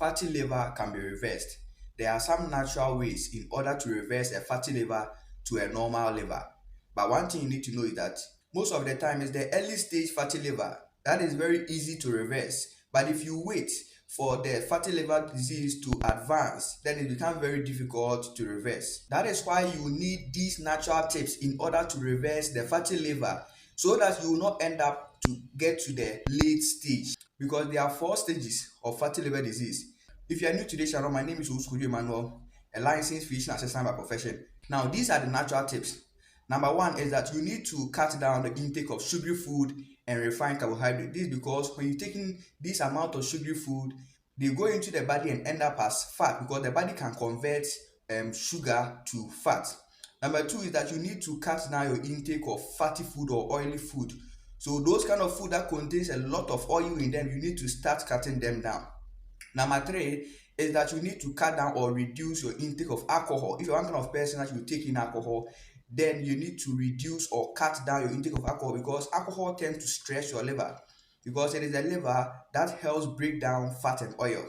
fatty liver can be reversed. There are some natural ways in order to reverse a fatty liver to a normal liver. But one thing you need to know is that most of the time is the early stage fatty liver that is very easy to reverse. But if you wait for the fatty liver disease to advance, then it becomes very difficult to reverse. That is why you need these natural tips in order to reverse the fatty liver so that you will not end up to get to the late stage, because there are four stages of fatty liver disease. If you are new to this channel, my name is Oskudu Emmanuel, a licensed physician assistant by profession. Now, these are the natural tips. Number one is that you need to cut down the intake of sugary food and refined carbohydrate. This is because when you're taking this amount of sugary food, they go into the body and end up as fat, because the body can convert sugar to fat. Number two is that you need to cut down your intake of fatty food or oily food. So those kind of food that contains a lot of oil in them, you need to start cutting them down. Number three is that you need to cut down or reduce your intake of alcohol. If you're one kind of person that you take in alcohol, then you need to reduce or cut down your intake of alcohol, because alcohol tends to stress your liver, because it is the liver that helps break down fat and oil,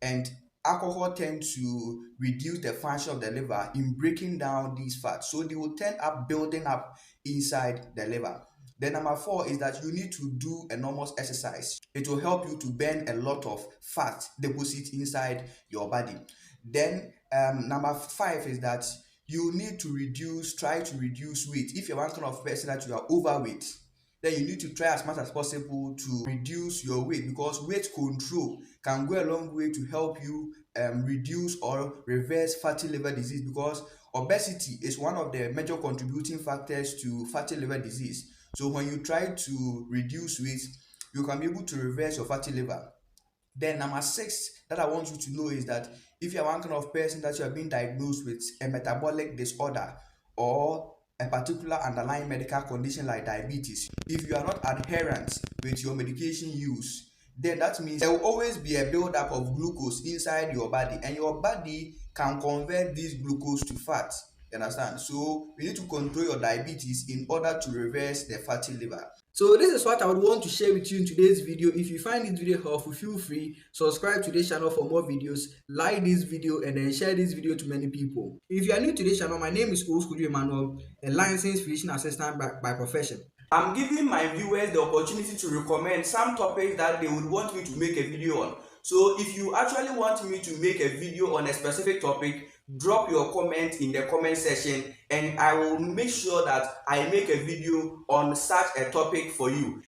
and alcohol tends to reduce the function of the liver in breaking down these fats, so they will end up building up inside the liver. Then number four is that you need to do enormous exercise. It will help you to burn a lot of fat deposit inside your body. Then number five is that you need to try to reduce weight. If you're one kind of person that you are overweight, then you need to try as much as possible to reduce your weight, because weight control can go a long way to help you reduce or reverse fatty liver disease, because obesity is one of the major contributing factors to fatty liver disease. So when you try to reduce weight, you can be able to reverse your fatty liver. Then number six that I want you to know is that if you are one kind of person that you have been diagnosed with a metabolic disorder or a particular underlying medical condition like diabetes, if you are not adherent with your medication use, then that means there will always be a buildup of glucose inside your body, and your body can convert this glucose to fat. You understand? So you need to control your diabetes in order to reverse the fatty liver. So this is what I would want to share with you in today's video. If you find this video helpful, feel free subscribe to this channel for more videos, like this video, and then share this video to many people. If you are new to this channel, my name is Oskudu Emmanuel, a licensed physician assistant by profession. I'm giving my viewers the opportunity to recommend some topics that they would want me to make a video on. So if you actually want me to make a video on a specific topic, drop your comment in the comment section, and I will make sure that I make a video on such a topic for you.